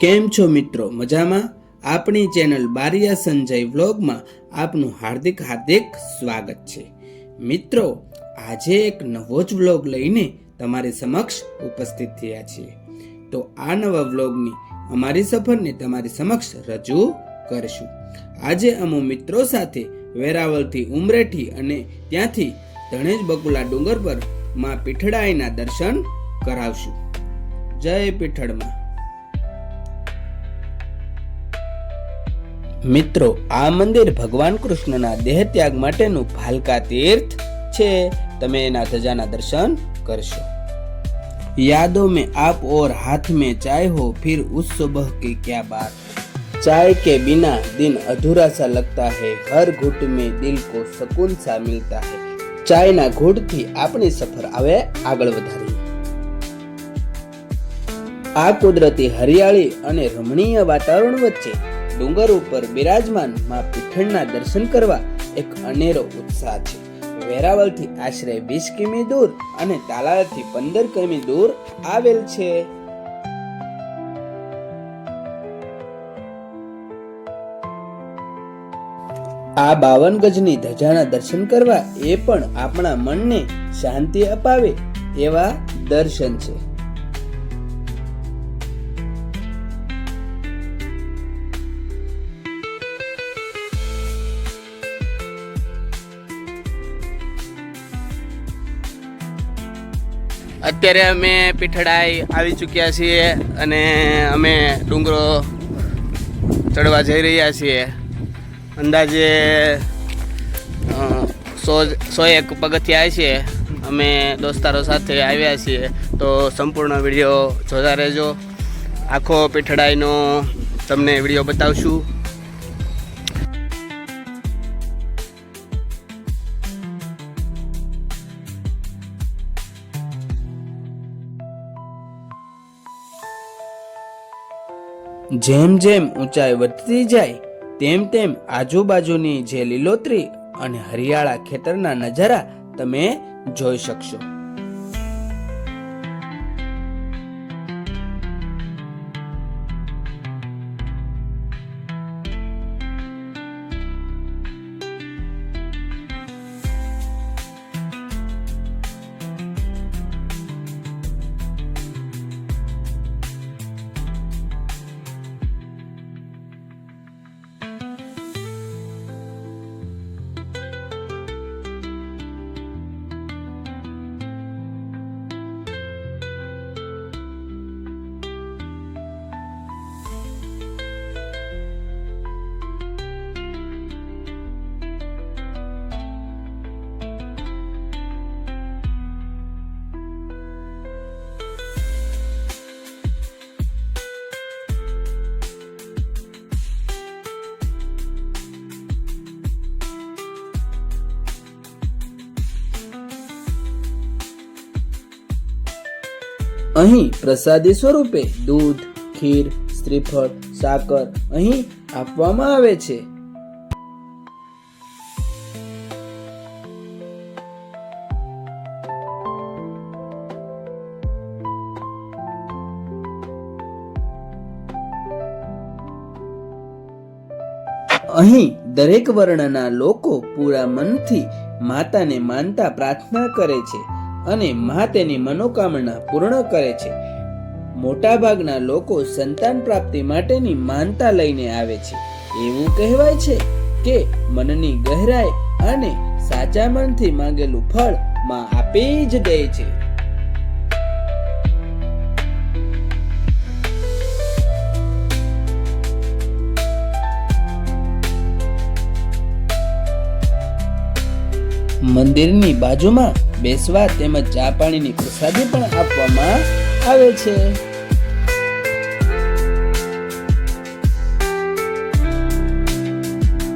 કેમ છો મિત્રો? મજામાં? આપણી ચેનલ બારિયા સંજય વ્લોગમાં આપનું હાર્દિક સ્વાગત છે। મિત્રો, આજે એક નવો જ વ્લોગ લઈને તમારી સમક્ષ ઉપસ્થિત થયા છીએ। તો આ નવા વ્લોગની અમારી સફરને તમારી સમક્ષ રજૂ કરીશું। આજે અમો મિત્રો સાથે વેરાવળથી ઉમરેઠી અને ત્યાંથી ધણેજ બકુલા ડુંગર પર માં પીઠળાઈના દર્શન કરાવશું। જય પીઠળમાં। મિત્રો, આ મંદિર ભગવાન કૃષ્ણના દેહ ત્યાગ માટેનું ભાલકા તીર્થ છે। તમે એના ધજાના દર્શન કરશો। यादों में आप और हाथ में चाय हो फिर उस सुबह की क्या बात। चाय के बिना दिन अधूरा सा लगता है, हर घूंट में दिल को सुकून सा मिलता है। चाय ना घूंट थी अपनी सफर आवे आगळ वधारीए। आ कुदरती हरियाળી અને રમણીય વાતાવરણ વચ્ચે ડુંગર ઉપર બિરાજમાન માં પીઠળના દર્શન કરવા એક અનેરો ઉત્સાહ છે। વેરાવળથી આશરે 20 કિમી દૂર અને તાલાળાથી 15 કિમી દૂર આવેલ છે। આ 52 ગજની ધજાના દર્શન કરવા એ પણ આપણા મનને શાંતિ અપાવે એવા દર્શન છે। અત્યારે અમે પીઠળાઈ આવી ચૂક્યા છીએ અને અમે ડુંગરો ચડવા જઈ રહ્યા છીએ। અંદાજે 101 પગથિયા છે। અમે દોસ્તારો સાથે આવ્યા છીએ, તો સંપૂર્ણ વિડીયો જોતા રહેજો। આખો પીઠળાઈનો તમને વિડીયો બતાવશું। જેમ જેમ ઊંચાઈ વધતી જાય તેમ તેમ આજુબાજુની જે લીલોતરી અને હરિયાળા ખેતરના નજારા તમે જોઈ શકશો। અહીં પ્રસાદી સ્વરૂપે દૂધ, ખીર, શ્રીફળ, સાકર અહીં આપવામાં આવે છે। અહીં દરેક વર્ણના લોકો પૂરા મનથી માતાને માનતા પ્રાર્થના કરે છે અને મા તેની મનોકામના પૂર્ણ કરે છે। મોટા ભાગના લોકો સંતાન પ્રાપ્તિ માટેની માનતા લઈને આવે છે। એવું કહેવાય છે કે મનની ગહેરાઈ અને સાચા મનથી માંગેલું ફળ માં આપી જ દે છે। મંદિરની બાજુમાં બેસવા તેમજ ચા પાણીની પ્રસાદી પણ આપવામાં આવે છે।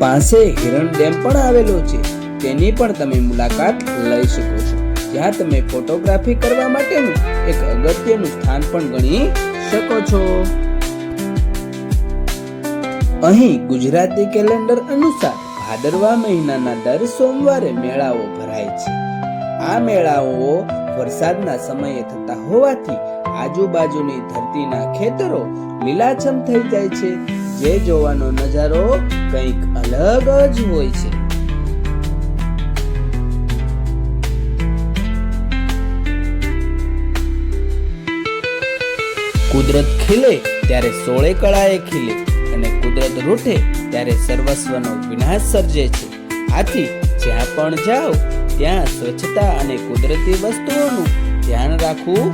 પાસે હિરણ ડેમ પણ આવેલો છે, તેની પણ તમે મુલાકાત લઈ શકો છો। જ્યાં તમે ફોટોગ્રાફી કરવા માટેનું એક અગત્યનું સ્થાન પણ ગણી શકો છો। અહીં ગુજરાતી કેલેન્ડર અનુસાર ભાદરવા મહિનાના દર સોમવારે મેળાઓ ભરાય છે। આ મેળાઓ વરસાદના સમયે થતા હોવાથી આજુબાજુની ધરતીના ખેતરો લીલાછમ થઈ જાય છે, જે જોવાનો નજારો કંઈક અલગ જ હોય છે. કુદરત ખીલે ત્યારે 16 કળાએ ખીલે અને કુદરત રૂઠે ત્યારે સર્વસ્વનો વિનાશ સર્જે છે. આથી જ્યાં પણ જાઓ ત્યાં સ્વચ્છતા અને કુદરતી વસ્તુઓનું ધ્યાન રાખવું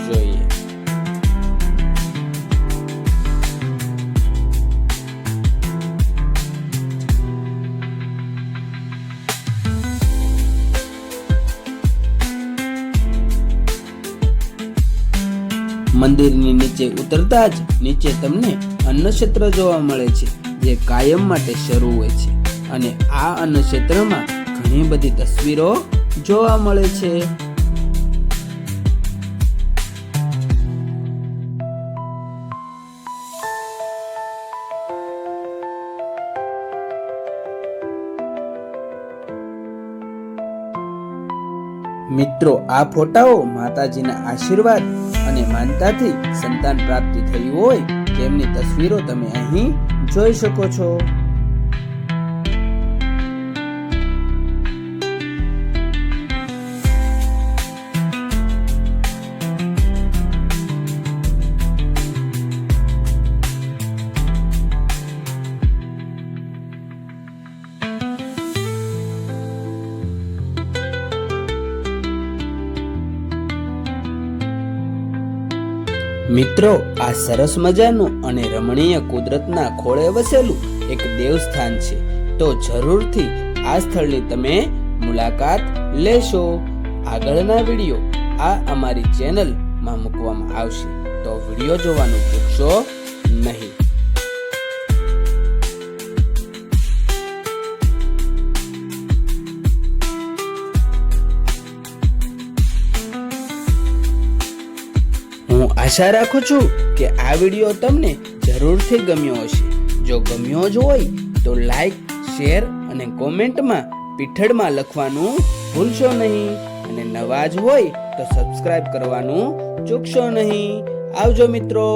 જોઈએ. મંદિરની નીચે ઉતરતા જ નીચે તમને અન્નક્ષેત્ર જોવા મળે છે, જે કાયમ માટે શરૂ હોય છે અને આ અન્નક્ષેત્રમાં ઘણી બધી તસવીરો જોવા મળે છે. મિત્રો, આ ફોટાઓ માતાજીના આશીર્વાદ અને માનતાથી સંતાન પ્રાપ્તિ થઈ હોય તેમની તસવીરો તમે અહીં જોઈ શકો છો. મિત્રો, આ સરસ મજાનું અને રમણીય કુદરતના ખોળે વસેલું એક દેવસ્થાન છે, તો જરૂરથી આ સ્થળની તમે મુલાકાત લેશો. આગળના વિડીયો આ અમારી ચેનલમાં મૂકવામાં આવશે, તો વિડીયો જોવાનું ચૂકશો નહીં. હું આશા રાખું છું કે આ વિડીયો તમને જરૂરથી ગમ્યો હશે. જો ગમ્યો જ હોય તો લાઈક, શેર અને કોમેન્ટમાં પીઠળમાં લખવાનું ભૂલશો નહીં અને નવા જ હોય તો સબસ્ક્રાઇબ કરવાનું ચૂકશો નહીં. આવજો મિત્રો.